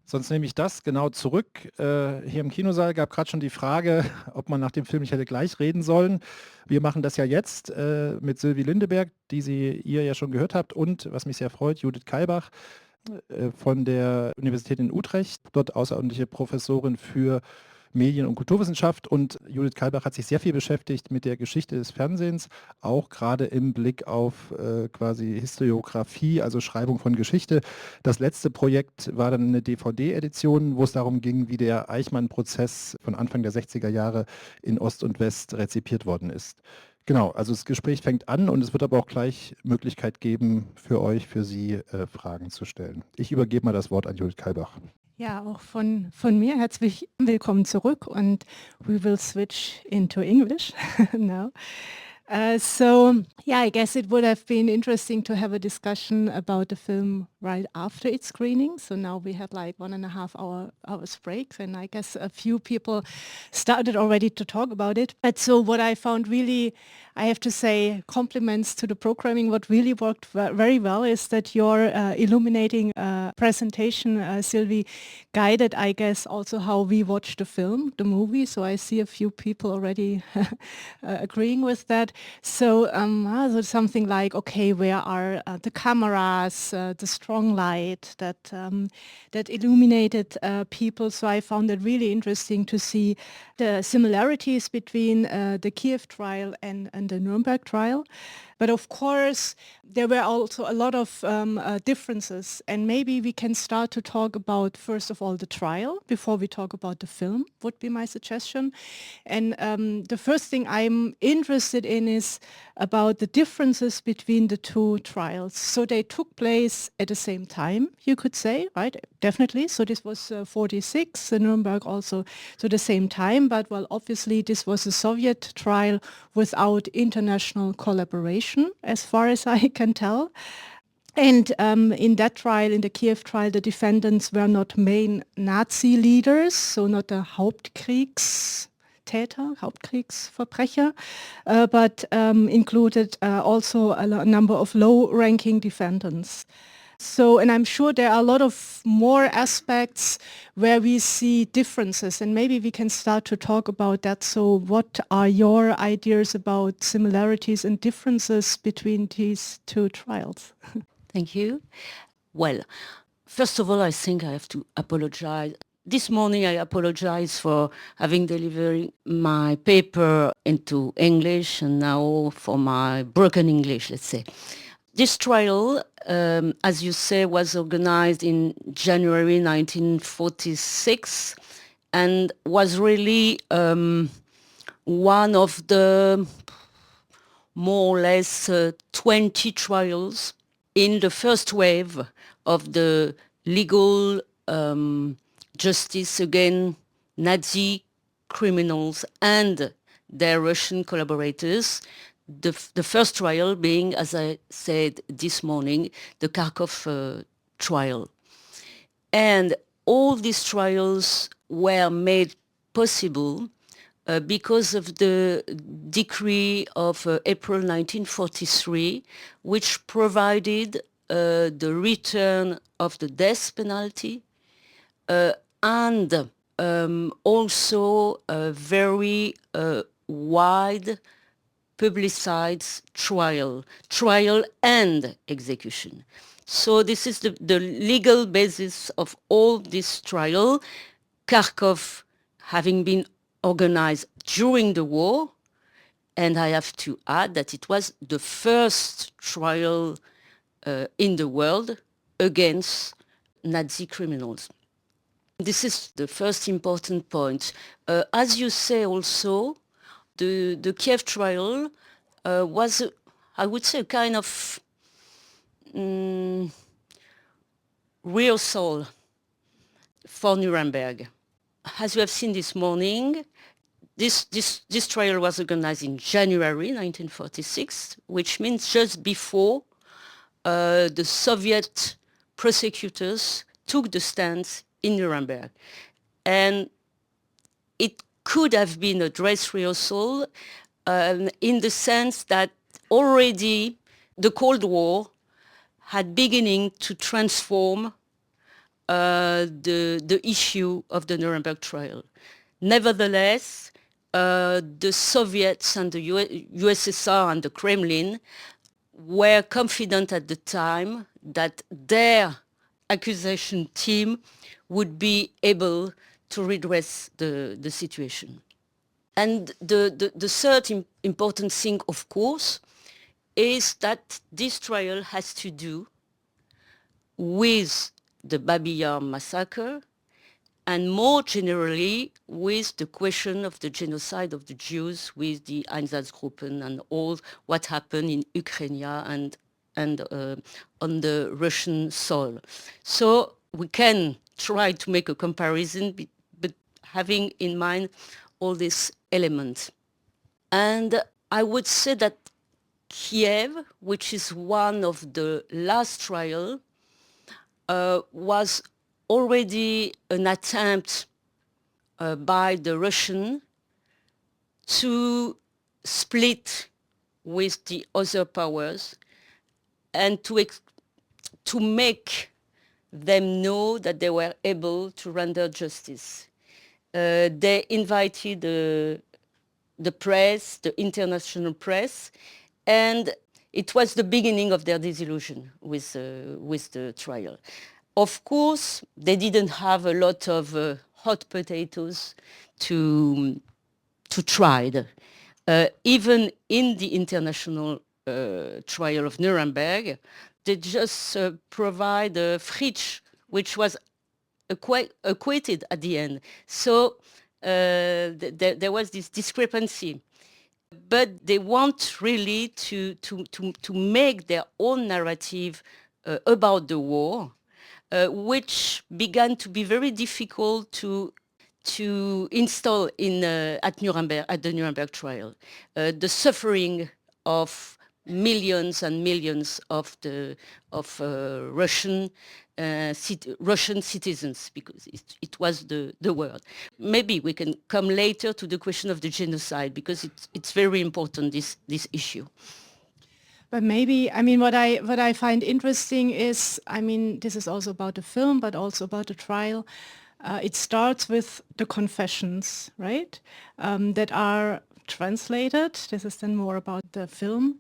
Sonst nehme ich das genau zurück. Hier im Kinosaal gab gerade schon die Frage, ob man nach dem Film nicht hätte gleich reden sollen. Wir machen das ja jetzt mit Sylvie Lindeperg, die ihr ja schon gehört habt, und, was mich sehr freut, Judith Keilbach von der Universität in Utrecht, dort außerordentliche Professorin für Medien- und Kulturwissenschaft, und Judith Keilbach hat sich sehr viel beschäftigt mit der Geschichte des Fernsehens, auch gerade im Blick auf quasi Historiografie, also Schreibung von Geschichte. Das letzte Projekt war dann eine DVD-Edition, wo es darum ging, wie der Eichmann-Prozess von Anfang der 60er Jahre in Ost und West rezipiert worden ist. Genau, also das Gespräch fängt an und es wird aber auch gleich Möglichkeit geben für euch, für Sie Fragen zu stellen. Ich übergebe mal das Wort an Judith Keilbach. Ja, auch von mir herzlich willkommen zurück und we will switch into English now. I guess it would have been interesting to have a discussion about the film right after its screening. So now we had like 1.5 hours break, and I guess a few people started already to talk about it. But so what I found really, I have to say, compliments to the programming. What really worked very well is that your illuminating presentation, Sylvie, guided, I guess, also how we watch the film, the movie. So I see a few people already agreeing with that. So, something like, okay, where are the cameras, the strong light that illuminated people. So I found it really interesting to see the similarities between the Kiev trial and the Nuremberg trial. But of course, there were also a lot of differences, and maybe we can start to talk about, first of all, the trial before we talk about the film, would be my suggestion. And the first thing I'm interested in is about the differences between the two trials. So they took place at the same time, you could say, right? Definitely. So this was 46, Nuremberg also, so the same time, but well, obviously this was a Soviet trial without international collaboration, as far as I can tell. And in that trial, in the Kiev trial, the defendants were not main Nazi leaders, so not the Hauptkriegsverbrecher, but included also a number of low-ranking defendants. So, and I'm sure there are a lot of more aspects where we see differences, and maybe we can start to talk about that. So what are your ideas about similarities and differences between these two trials? Thank you. Well, first of all, I think I have to apologize. This morning I apologize for having delivered my paper into English and now for my broken English, let's say. This trial, as you say, was organized in January 1946 and was really one of the more or less 20 trials in the first wave of the legal justice against Nazi criminals and their Russian collaborators. The first trial being, as I said this morning, the Kharkov trial. And all these trials were made possible because of the decree of April 1943, which provided the return of the death penalty and also a very wide publicized trial and execution. So this is the legal basis of all this trial. Kharkov having been organized during the war, and I have to add that it was the first trial in the world against Nazi criminals. This is the first important point. As you say also, the Kiev trial was, I would say, a kind of rehearsal for Nuremberg. As you have seen this morning, this trial was organized in January 1946, which means just before the Soviet prosecutors took the stand in Nuremberg. And it could have been a dress rehearsal in the sense that already the Cold War had beginning to transform the issue of the Nuremberg trial. Nevertheless, the Soviets and the USSR and the Kremlin were confident at the time that their accusation team would be able to redress the situation. And the third important thing, of course, is that this trial has to do with the Babi Yar massacre and more generally with the question of the genocide of the Jews with the Einsatzgruppen and all what happened in Ukraine and on the Russian soil. So we can try to make a comparison, but having in mind all these elements. And I would say that KIEV, which is one of the last trials, was already an attempt by the Russian to split with the other powers and to make them know that they were able to render justice. They invited the press, the international press, and it was the beginning of their disillusion with the trial. Of course, they didn't have a lot of hot potatoes to try. Even in the international trial of Nuremberg, they just provide a Fritsch, which was acquitted at the end. So there was this discrepancy. But they want really to make their own narrative about the war, which began to be very difficult to install at the Nuremberg trial. The suffering of millions and millions of Russian citizens, because it was the word. Maybe we can come later to the question of the genocide, because it's very important, this issue. But maybe, I mean, what I find interesting is, I mean, this is also about the film, but also about the trial. It starts with the confessions, right, that are translated. This is then more about the film.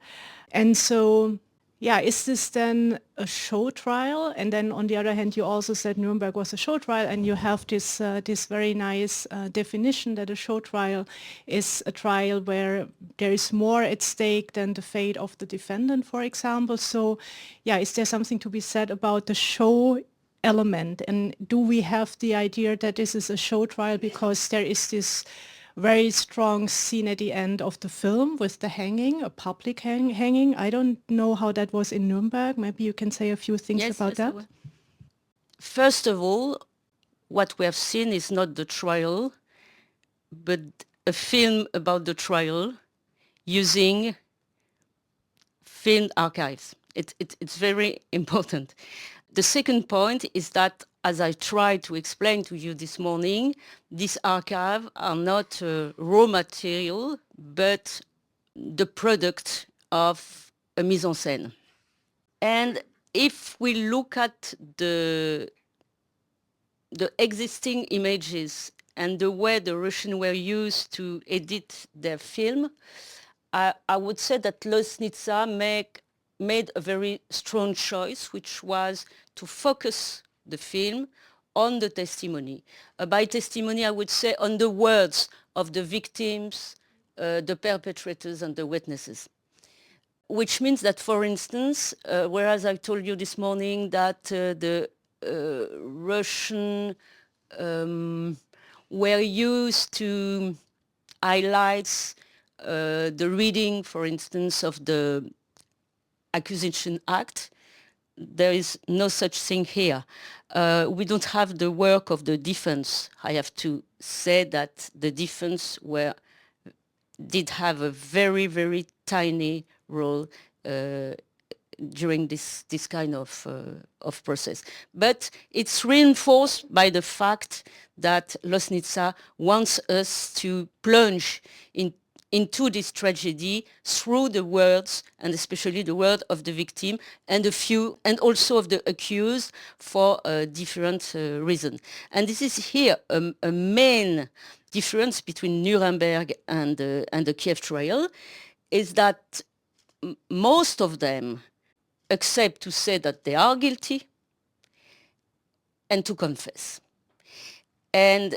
And so, yeah, is this then a show trial? And then on the other hand, you also said Nuremberg was a show trial, and you have this very nice definition that a show trial is a trial where there is more at stake than the fate of the defendant, for example. So, yeah, is there something to be said about the show element? And do we have the idea that this is a show trial because there is this very strong scene at the end of the film with the hanging, a public hanging? I don't know how that was in Nuremberg. Maybe you can say a few things about that. First of all, what we have seen is not the trial, but a film about the trial using film archives. It's very important. The second point is that, as I tried to explain to you this morning, these archives are not raw material, but the product of a mise en scène. And if we look at the existing images and the way the Russians were used to edit their film, I would say that Loznitsa made a very strong choice, which was to focus the film on the testimony. By testimony, I would say on the words of the victims, the perpetrators, and the witnesses. Which means that, for instance, whereas I told you this morning that the Russian were used to highlight the reading, for instance, of the Accusation Act, there is no such thing here. We don't have the work of the defense. I have to say that the defense did have a very, very tiny role during this kind of process. But it's reinforced by the fact that Loznitsa wants us to plunge into this tragedy through the words, and especially the word of the victim and also of the accused for different reasons. And this is here a main difference between Nuremberg and the KIEV trial, is that most of them accept to say that they are guilty and to confess. And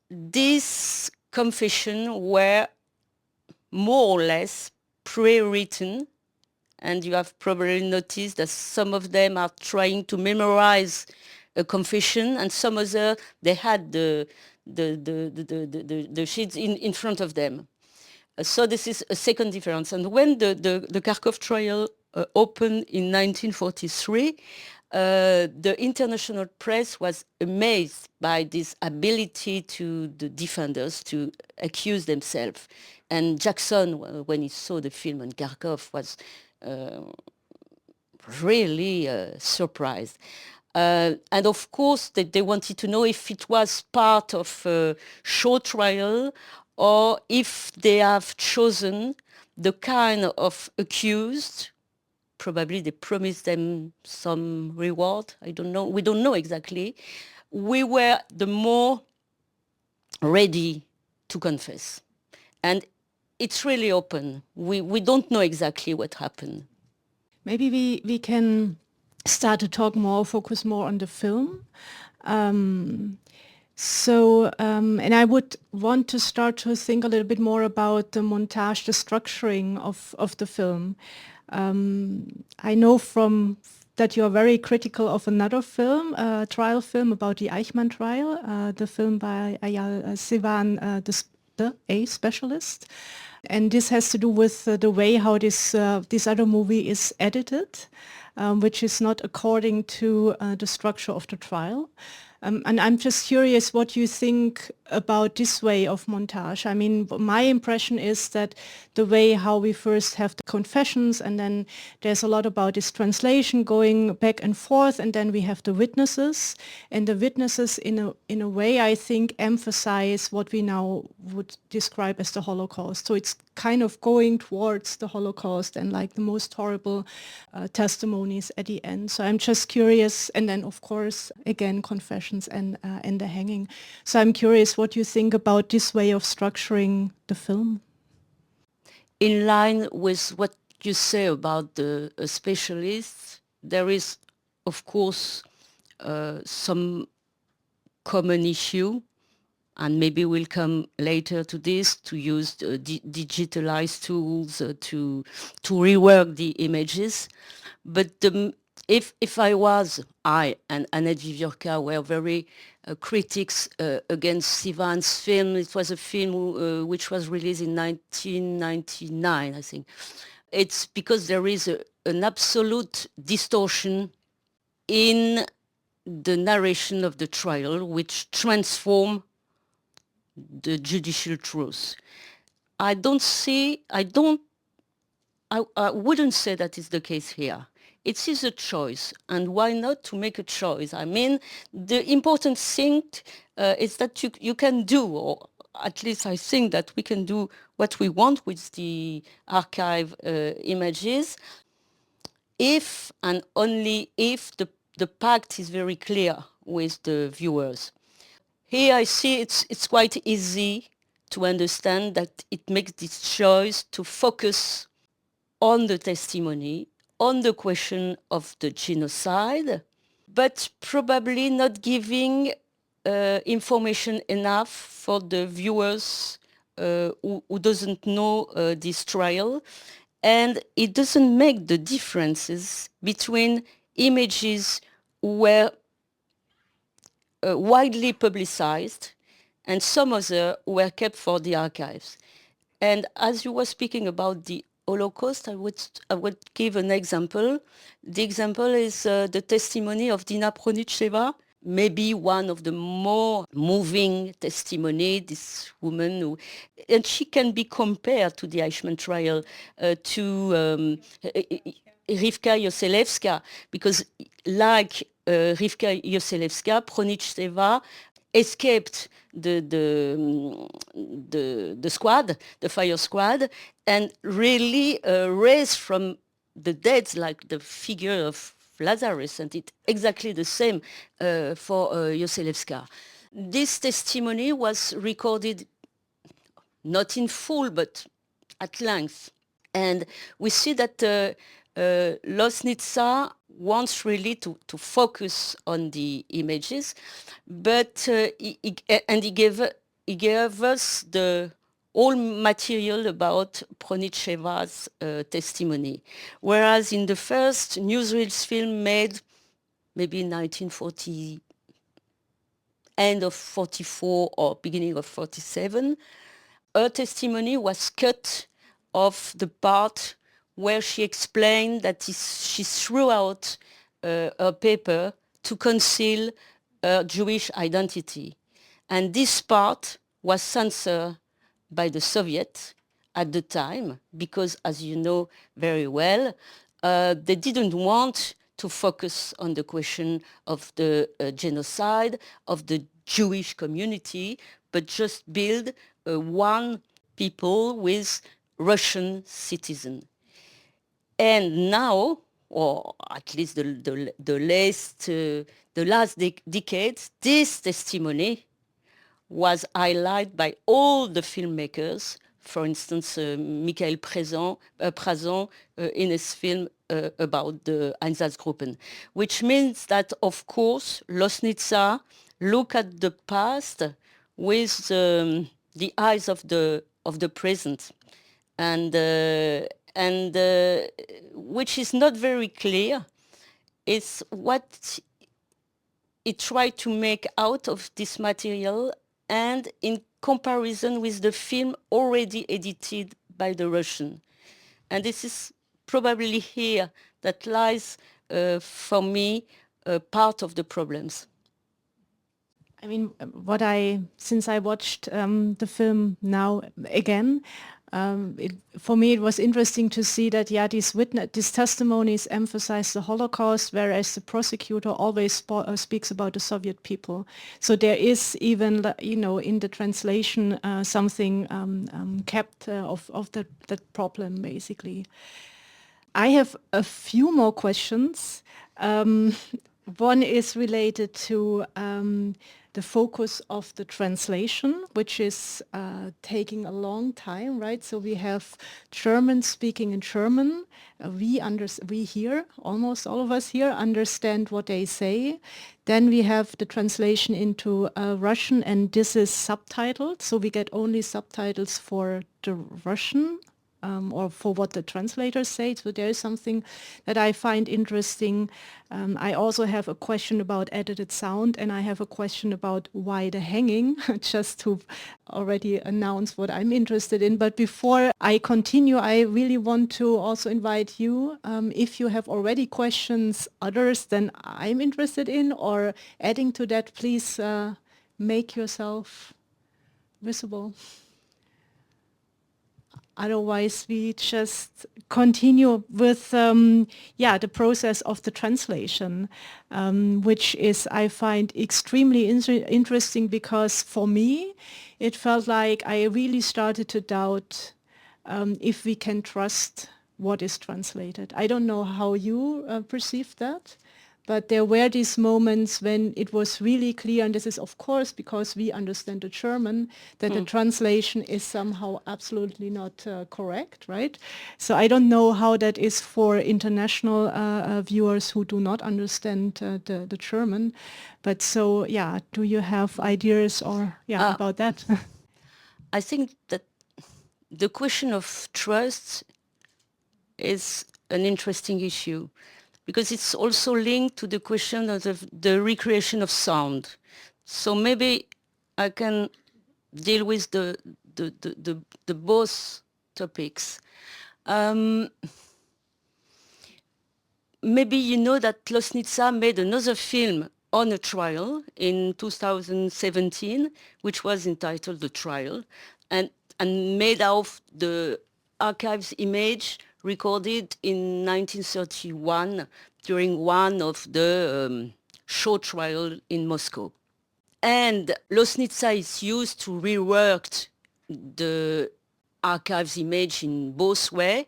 these confessions were more or less pre-written, and you have probably noticed that some of them are trying to memorize a confession, and some other they had the sheets in front of them. So this is a second difference. And when the Kharkov trial opened in 1943, the international press was amazed by this ability to the defenders to accuse themselves. And Jackson, when he saw the film on Kharkov, was really surprised. And of course, they wanted to know if it was part of a show trial or if they have chosen the kind of accused. Probably they promised them some reward. I don't know. We don't know exactly. We were the more ready to confess. And it's really open. We don't know exactly what happened. Maybe we can start to talk more, focus more on the film. And I would want to start to think a little bit more about the montage, the structuring of the film. I know from that you're very critical of another film, a trial film about the Eichmann trial, the film by Eyal Sivan, the A Specialist. And this has to do with the way how this other movie is edited, which is not according to the structure of the trial. And I'm just curious what you think about this way of montage. I mean, my impression is that the way how we first have the confessions, and then there's a lot about this translation going back and forth, and then we have the witnesses. And the witnesses, in a way, I think, emphasize what we now would describe as the Holocaust. So it's kind of going towards the Holocaust and like the most horrible testimonies at the end. So I'm just curious, and then of course, again, confessions and the hanging. So I'm curious what you think about this way of structuring the film. In line with what you say about the specialists, there is, of course, some common issue, and maybe we'll come later to this, to use digitalized tools to rework the images. But if I and Annette Viviorka were very critics against Sivan's film. It was a film which was released in 1999, I think. It's because there is an absolute distortion in the narration of the trial, which transform the judicial truth. I wouldn't say that is the case here. It is a choice, and why not to make a choice? I mean, the important thing is that you can do, or at least I think that we can do what we want with the archive images, if and only if the pact is very clear with the viewers. Here I see it's quite easy to understand that it makes this choice to focus on the testimony, on the question of the genocide, but probably not giving information enough for the viewers who doesn't know this trial. And it doesn't make the differences between images were widely publicized and some other were kept for the archives. And as you were speaking about the Holocaust, I would give an example. The example is the testimony of Dina Pronicheva, maybe one of the more moving testimony, this woman and she can be compared to the Eichmann trial to Rivka Yoselevska, because like Rivka Yoselevska, Pronicheva escaped the squad, the fire squad, and really raised from the dead, like the figure of Lazarus, and it's exactly the same for Joselewska. This testimony was recorded not in full, but at length. And we see that Losnitsa wants really to focus on the images, but he gave us the all material about Pronicheva's testimony. Whereas in the first newsreels film made maybe in 1940, end of 44 or beginning of 47, her testimony was cut off the part where she explained that she threw out her paper to conceal her Jewish identity. And this part was censored by the Soviets at the time because, as you know very well, they didn't want to focus on the question of the genocide of the Jewish community, but just build one people with Russian citizen. And now, or at least the last decade, this testimony was highlighted by all the filmmakers. For instance, Michael Prazan in his film about the Einsatzgruppen, which means that, of course, Losnitsa look at the past with the eyes of the present, and which is not very clear. It's what it tried to make out of this material, and in comparison with the film already edited by the Russian. And this is probably here that lies, for me, part of the problems. I mean, since I watched the film now again, for me it was interesting to see that, yeah, these testimonies emphasize the Holocaust, whereas the prosecutor always speaks about the Soviet people. So there is even, in the translation, something kept of that problem, basically. I have a few more questions. One is related to the focus of the translation, which is taking a long time, right? So we have Germans speaking in German. We here, almost all of us here, understand what they say. Then we have the translation into Russian, and this is subtitled. So we get only subtitles for the Russian or for what the translators say. So there is something that I find interesting. I also have a question about edited sound, and I have a question about why the hanging, just to already announce what I'm interested in. But before I continue, I really want to also invite you, if you have already questions, others than I'm interested in, or adding to that, please make yourself visible. Otherwise, we just continue with the process of the translation, which is, I find, extremely interesting, because for me, it felt like I really started to doubt if we can trust what is translated. I don't know how you perceive that, but there were these moments when it was really clear, and this is of course because we understand the German, that the translation is somehow absolutely not correct, right? So I don't know how that is for international viewers who do not understand the German, but so yeah, do you have ideas or about that? I think that the question of trust is an interesting issue, because it's also linked to the question of the recreation of sound. So maybe I can deal with the both topics. Maybe you know that Losnitsa made another film on a trial in 2017, which was entitled The Trial, and made of the archives image recorded in 1931 during one of the show trial in Moscow. And Lossnitsa is used to rework the archives image in both ways.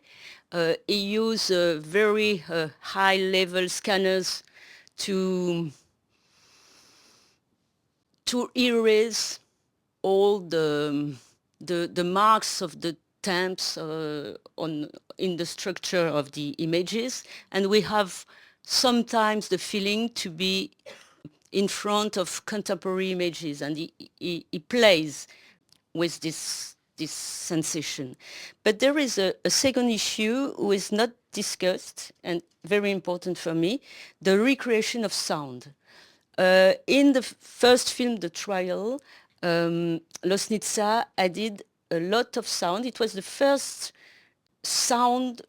He used very high-level scanners to erase all the marks of the temps in the structure of the images, and we have sometimes the feeling to be in front of contemporary images, and he plays with this sensation. But there is a second issue who is not discussed and very important for me, the recreation of sound. In the first film, The Trial, Lossnitsa added a lot of sound. It was the first sound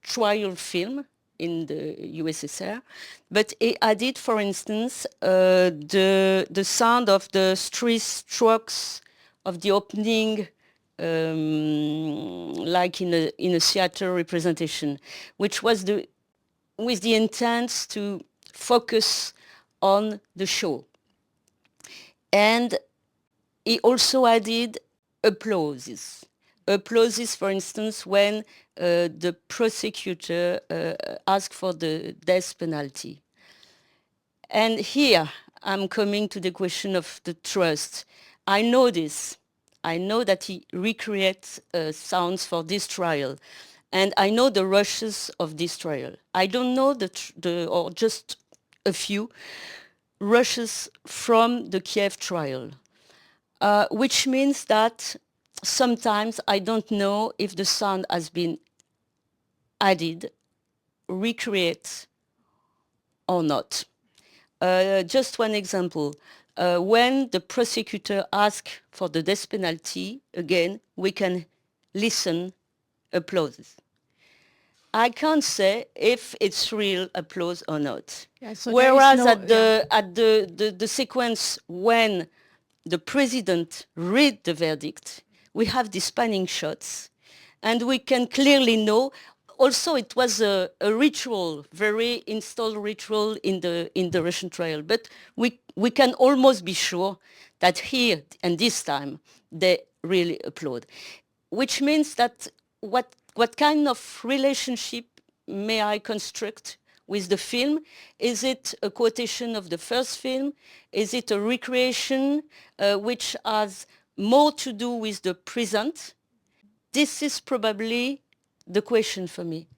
trial film in the USSR, but it added, for instance, the sound of the three strokes of the opening, like in a theater representation, which was with the intent to focus on the show. And he also added applauses. Applauses, for instance, when the prosecutor asked for the death penalty. And here I'm coming to the question of the trust. I know this. I know that he recreates sounds for this trial. And I know the rushes of this trial. I don't know or just a few rushes from the KIEV trial, which means that sometimes I don't know if the sound has been added, recreated, or not. Just one example. When the prosecutor asks for the death penalty, again, we can listen applauses. I can't say if it's real applause or not. Yeah, so whereas at the sequence when the president read the verdict, we have these panning shots, and we can clearly know. Also, it was a ritual, very installed ritual in the Russian trial. But we can almost be sure that here and this time they really applaud, which means that what kind of relationship may I construct with the film? Is it a quotation of the first film? Is it a recreation which has more to do with the present? This is probably the question for me.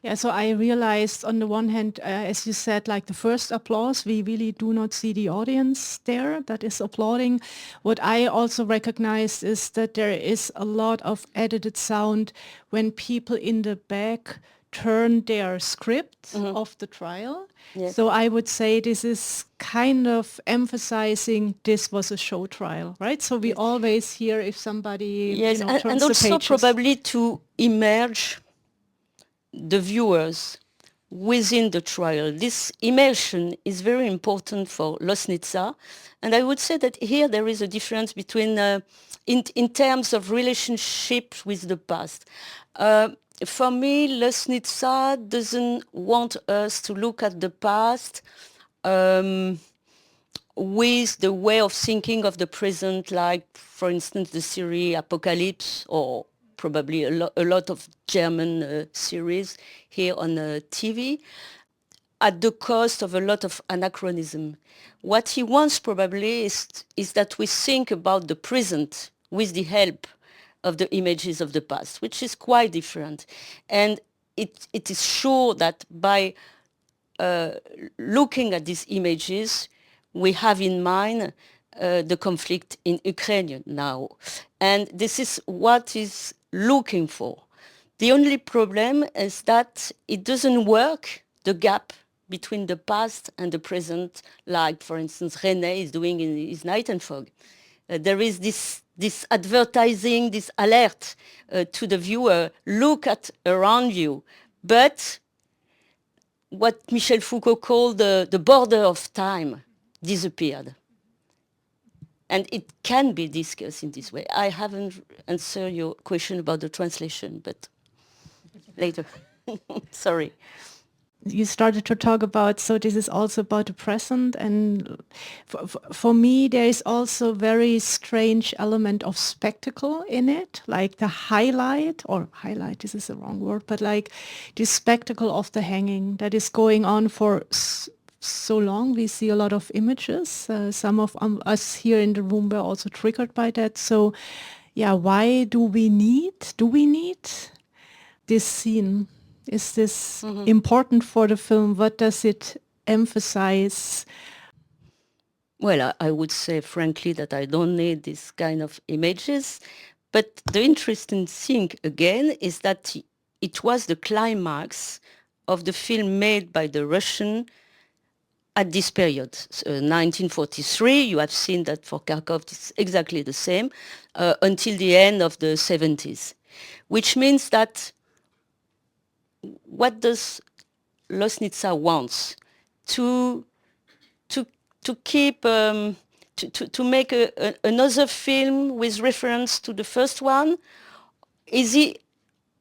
Yeah, so I realized on the one hand, as you said, like the first applause, we really do not see the audience there that is applauding. What I also recognized is that there is a lot of edited sound when people in the back turn their script of the trial. Yes. So I would say this is kind of emphasizing this was a show trial, right? So we always hear if somebody Yes, turns and the also pages. probably to immerse the viewers within the trial. This immersion is very important for Lossnitsa, and I would say that here there is a difference between, in terms of relationship with the past. For me, Lossnitsa doesn't want us to look at the past with the way of thinking of the present, like, for instance, the series Apocalypse, or probably a lot of German series here on TV, at the cost of a lot of anachronism. What he wants probably is that we think about the present with the help of the images of the past, which is quite different. And it is sure that by looking at these images, we have in mind the conflict in Ukraine now. And this is what is looking for. The only problem is that it doesn't work, the gap between the past and the present, like, for instance, René is doing in his Night and Fog. There is this advertising, this alert to the viewer, look at around you. But what Michel Foucault called the border of time disappeared. And it can be discussed in this way. I haven't answered your question about the translation, but later. Sorry. you started to talk about, so this is also about the present, and for me there is also very strange element of spectacle in it, like the highlight, this is the wrong word, but like this spectacle of the hanging that is going on for so long. We see a lot of images. Some of us here in the room were also triggered by that. So yeah, why do we need this scene? Is this important for the film? What does it emphasize? Well, I would say frankly that I don't need this kind of images, but the interesting thing again is that it was the climax of the film made by the Russian at this period. 1943, you have seen that for Kharkov it's exactly the same, until the end of the 70s, which means that what does Losnitsa wants? To keep to make another film with reference to the first one? Is he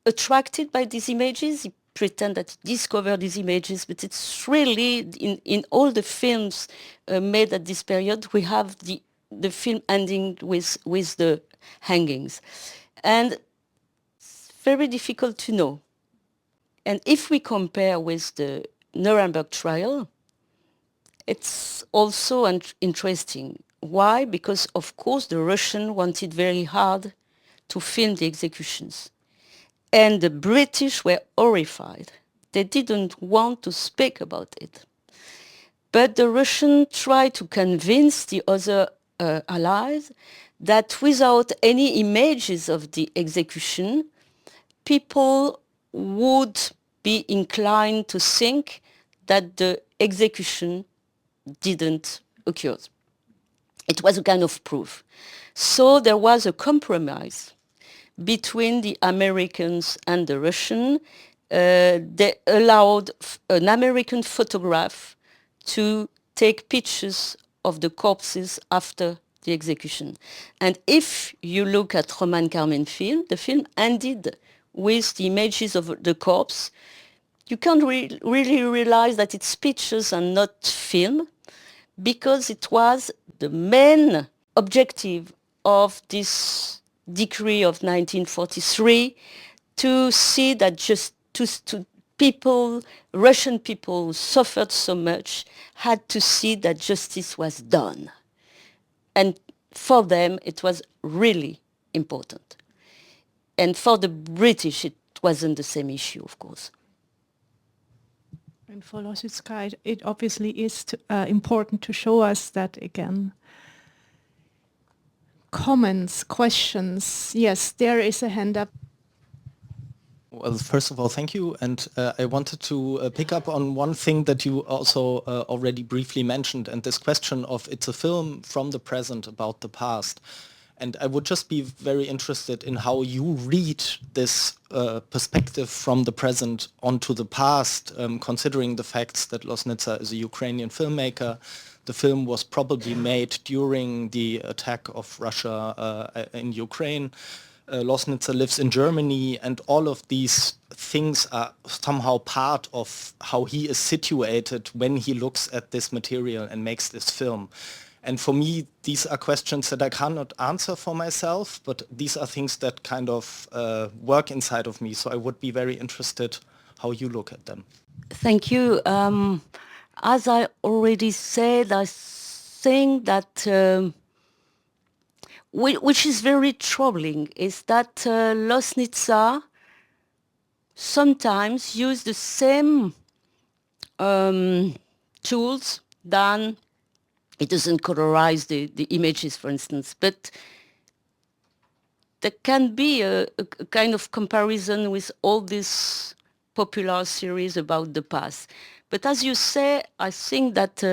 attracted by these images? He pretend that he discovered these images, but it's really in all the films made at this period, we have the film ending with the hangings, and it's very difficult to know. And if we compare with the Nuremberg trial, it's also interesting. Why? Because of course the Russians wanted very hard to film the executions. And the British were horrified. They didn't want to speak about it. But the Russians tried to convince the other allies that without any images of the execution, people would be inclined to think that the execution didn't occur. It was a kind of proof. So there was a compromise between the Americans and the Russians. They allowed an American photograph to take pictures of the corpses after the execution. And if you look at Roman Carmen film, the film ended with the images of the corpse. You can't really realize that it's pictures and not film, because it was the main objective of this decree of 1943 to see that just to people, Russian people who suffered so much, had to see that justice was done. And for them, it was really important. And for the British, it wasn't the same issue, of course. And for Losnitsa, it obviously is important to show us that again. Comments, questions? Yes, there is a hand up. Well, first of all, thank you. And I wanted to pick up on one thing that you also already briefly mentioned, and this question of it's a film from the present about the past. And I would just be very interested in how you read this perspective from the present onto the past, considering the facts that Losnitsa is a Ukrainian filmmaker. The film was probably made during the attack of Russia in Ukraine. Losnitsa lives in Germany, and all of these things are somehow part of how he is situated when he looks at this material and makes this film. And for me, these are questions that I cannot answer for myself, but these are things that kind of work inside of me. So I would be very interested how you look at them. Thank you. As I already said, I think that which is very troubling is that Losnitsa sometimes use the same tools than it doesn't colorize the images, for instance, but there can be a kind of comparison with all these popular series about the past. But as you say, I think that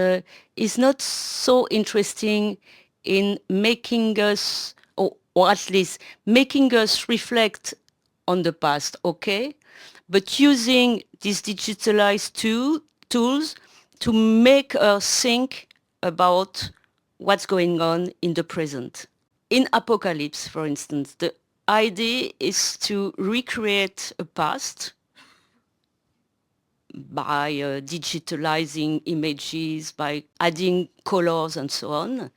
it's not so interesting in making us, or at least making us reflect on the past, okay? But using these digitalized tools to make us think about what's going on in the present. In Apocalypse, for instance, the idea is to recreate a past, by digitalizing images, by adding colors and so on.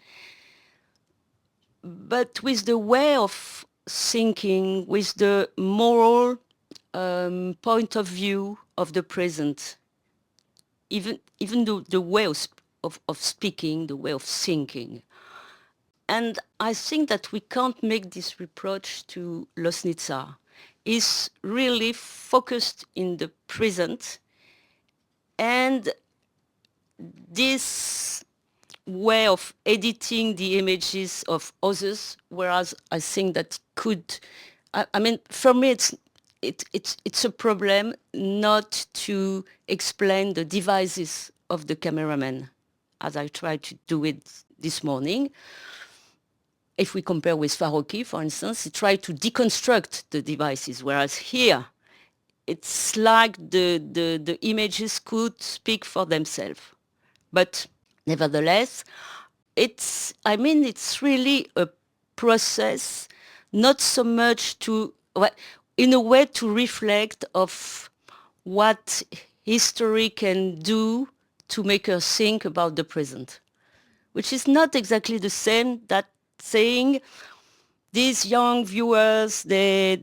But with the way of thinking, with the moral point of view of the present, even the way of speaking, the way of thinking. And I think that we can't make this reproach to Ložnica. He's really focused in the present, and this way of editing the images of others, whereas I think that could, I mean, for me it's a problem not to explain the devices of the cameraman, as I tried to do it this morning. If we compare with Farocki, for instance, he tried to deconstruct the devices, whereas here it's like the images could speak for themselves. But nevertheless, it's really a process, not so much to, in a way, to reflect of what history can do to make us think about the present, which is not exactly the same that saying these young viewers, they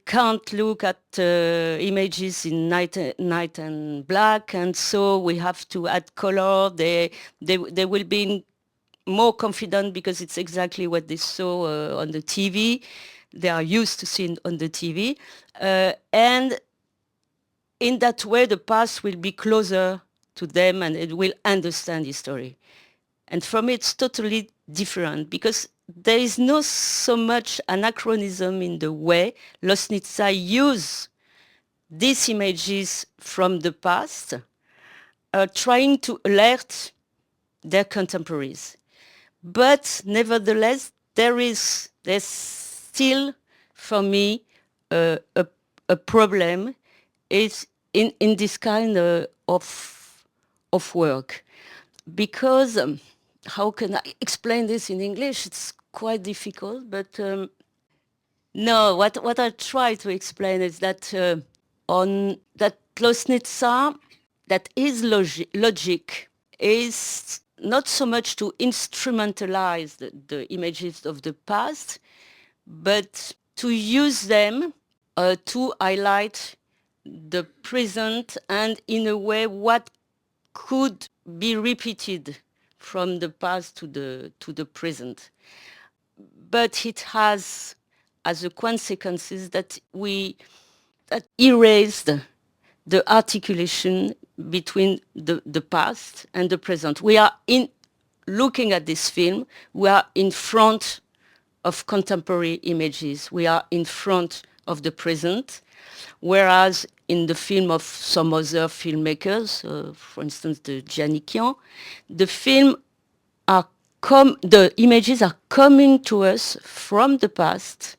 can't look at images in night and black, and so we have to add color. They will be more confident because it's exactly what they saw on the TV. They are used to seeing on the TV, and in that way, the past will be closer to them, and it will understand history. And for me, it's totally different because there is no so much anachronism in the way Ložnica used these images from the past, trying to alert their contemporaries. But nevertheless, there's still, for me, a problem is in this kind of work, because how can I explain this in English? It's quite difficult, but no, what I try to explain is that on that Ložnica, that his logic is not so much to instrumentalize the images of the past, but to use them to highlight the present, and in a way what could be repeated from the past to the present. But it has as a consequence that erased the articulation between the past and the present. We are looking at this film, we are in front of contemporary images. We are in front of the present, whereas in the film of some other filmmakers, for instance, the Janikian, the images are coming to us from the past.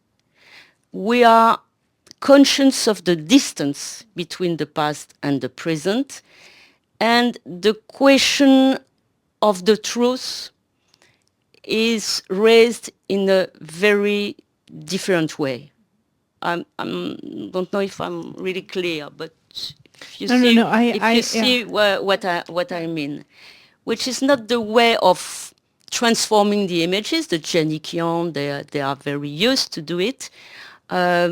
We are conscious of the distance between the past and the present, and the question of the truth is raised in a very different way. I don't know if I'm really clear, but if you see what I mean, which is not the way of transforming the images. The Janikian, they are very used to do it, but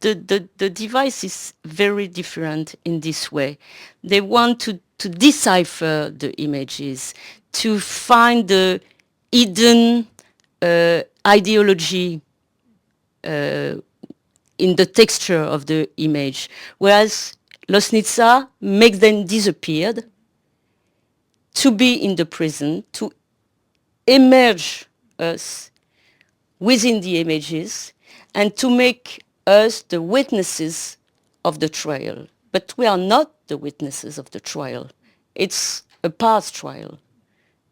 the device is very different in this way. They want to decipher the images, to find the hidden ideology in the texture of the image, whereas Ložnica makes them disappear, to be in the present, to emerge us within the images, and to make us the witnesses of the trial. But we are not the witnesses of the trial. It's a past trial.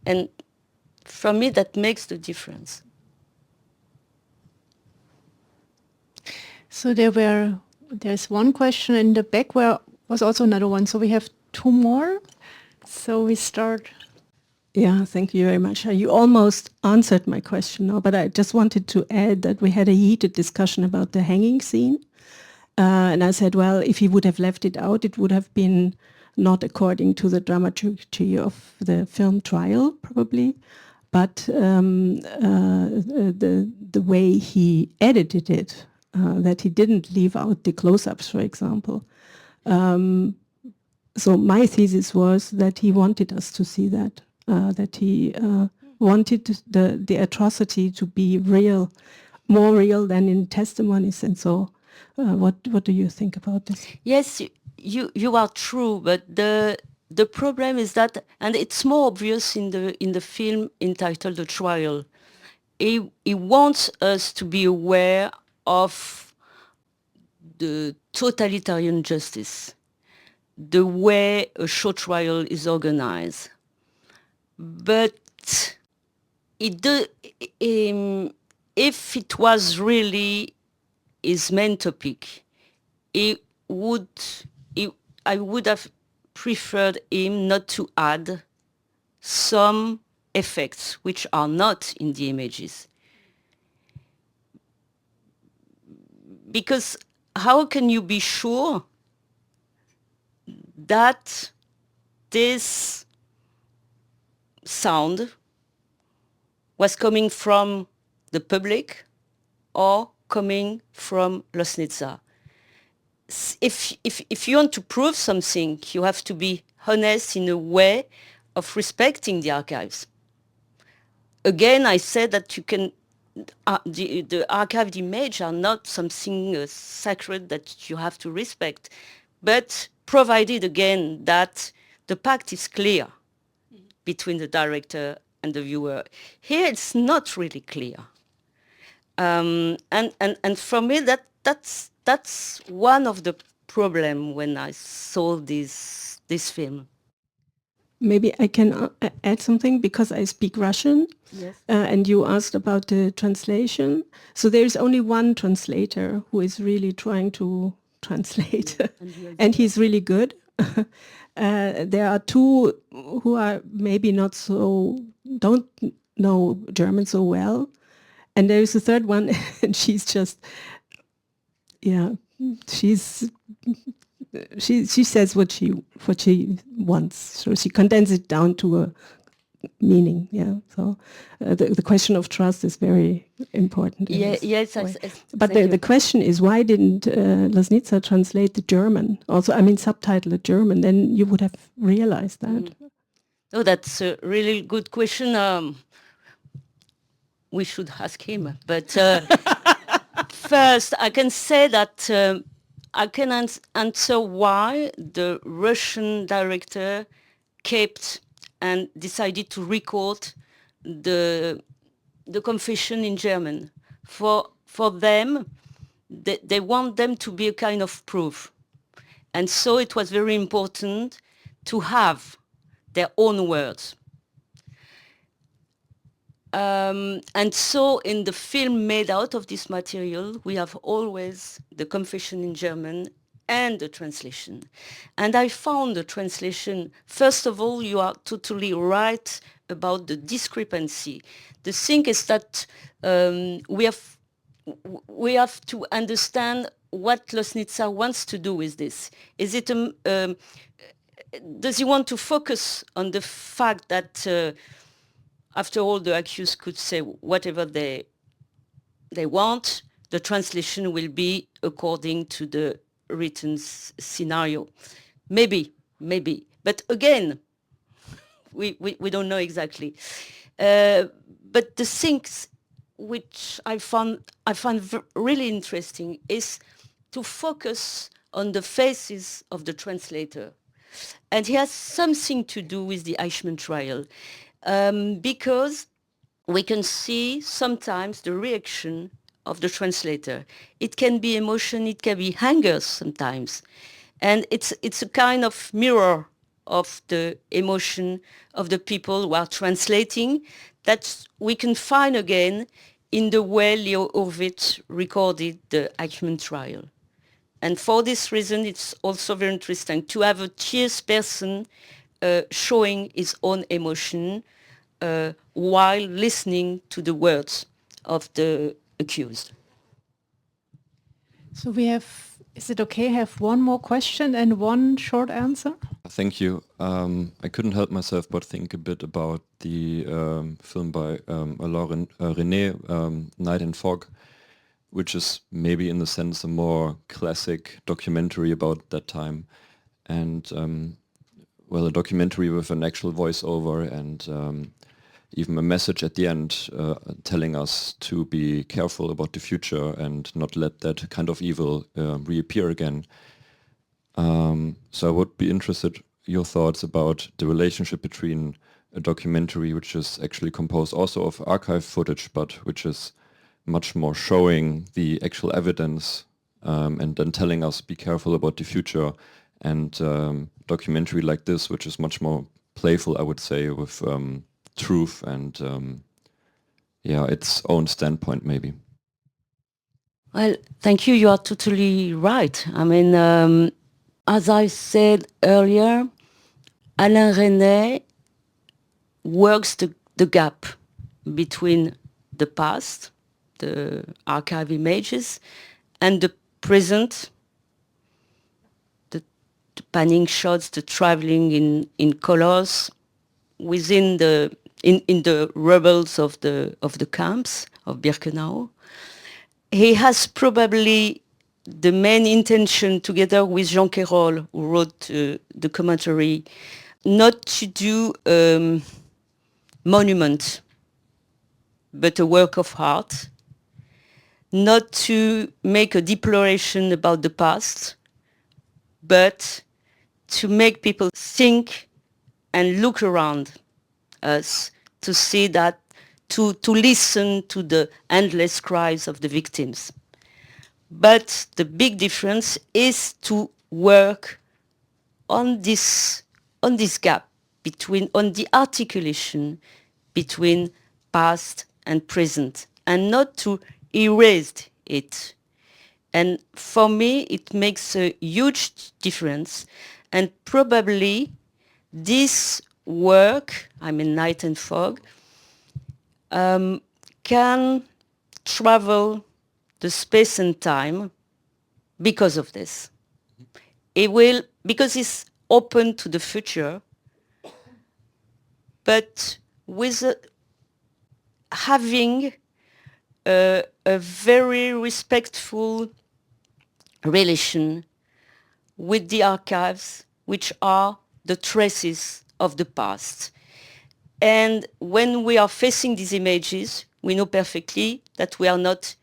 And for me, that makes the difference. So there's one question in the back, where was also another one. So we have two more. So we start. Yeah, thank you very much. You almost answered my question now, but I just wanted to add that we had a heated discussion about the hanging scene. And I said, well, if he would have left it out, it would have been not according to the dramaturgy of the film trial, probably. But the way he edited it, that he didn't leave out the close-ups, for example. So my thesis was that he wanted us to see that, that he wanted the atrocity to be real, more real than in testimonies. And so what do you think about this? Yes, you are true, but the problem is that, and it's more obvious in the film entitled The Trial. He wants us to be aware of the totalitarian justice, the way a show trial is organized. But if it was really his main topic, I would have preferred him not to add some effects which are not in the images. Because how can you be sure that this sound was coming from the public or coming from Losnitsa? If you want to prove something, you have to be honest in a way of respecting the archives. Again, I said that you can, the archived images are not something sacred that you have to respect, but provided again that the pact is clear between the director and the viewer. Here it's not really clear. And for me that's one of the problem when I saw this film. Maybe I can add something because I speak Russian. Yes. And you asked about the translation. So there's only one translator who is really trying to translate, and he's really good. There are two who are maybe not so, don't know German so well. And there's a third one, and she's just, yeah, she says what she wants, so she condenses it down to a meaning. Yeah, so the question of trust is very important. Yeah, yes, but the question is, why didn't Losnitsa translate the German? Also, I mean, subtitle the German. Then you would have realized that. Oh, that's a really good question. We should ask him. But first, I can say that I can answer why the Russian director kept and decided to record the confession in German. For them, they want them to be a kind of proof. And so it was very important to have their own words. And so in the film made out of this material, we have always the confession in German and the translation. And I found the translation, first of all, you are totally right about the discrepancy. The thing is that we have to understand what Losnitsa wants to do with this. Is it does he want to focus on the fact that after all, the accused could say whatever they want. The translation will be according to the written scenario. Maybe. But again, we don't know exactly. But the things which I found really interesting is to focus on the faces of the translator. And it has something to do with the Eichmann trial. Because we can see sometimes the reaction of the translator. It can be emotion, it can be anger sometimes. And it's a kind of mirror of the emotion of the people who are translating that we can find again in the way Leo Horvitz recorded the Eichmann trial. And for this reason, it's also very interesting to have a tierce person showing his own emotion while listening to the words of the accused. So we have Is it okay? I have one more question and one short answer. Thank you. I couldn't help myself but think a bit about the film by Alain René, Night and Fog, which is maybe in the sense a more classic documentary about that time. And well, a documentary with an actual voiceover and even a message at the end telling us to be careful about the future and not let that kind of evil reappear again. So I would be interested your thoughts about the relationship between a documentary which is actually composed also of archive footage, but which is much more showing the actual evidence and then telling us be careful about the future, and documentary like this, which is much more playful, I would say, with truth and yeah, its own standpoint maybe. Well, thank you. You are totally right. I mean, as I said earlier, Alain René works the gap between the past, the archive images, and the present, the panning shots, the traveling in colors within in the rubbles of the camps of Birkenau. He has probably the main intention, together with Jean Quérol, who wrote the commentary, not to do monument, but a work of art, not to make a declaration about the past, but to make people think and look around us, to see that, to listen to the endless cries of the victims. But the big difference is to work on this gap between, on the articulation between past and present, and not to erase it. And for me, it makes a huge difference. And probably this work, I mean Night and Fog, can travel the space and time because of this. It will, because it's open to the future, but with having a very respectful relation with the archives, which are the traces of the past. And when we are facing these images, we know perfectly that we are not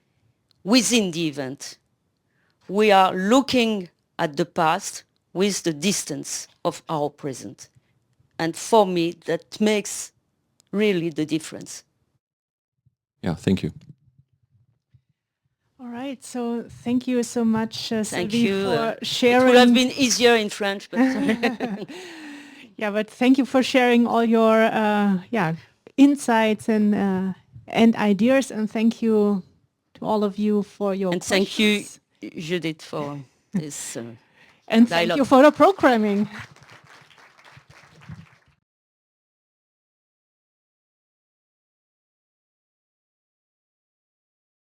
within the event. We are looking at the past with the distance of our present. And for me, that makes really the difference. Yeah, thank you. All right, so thank you so much, Thank Sylvie, you. for sharing. It would have been easier in French, but yeah, but thank you for sharing all your insights and ideas, and thank you to all of you for your and questions. thank you, Judith, for this and dialogue. thank you for the programming.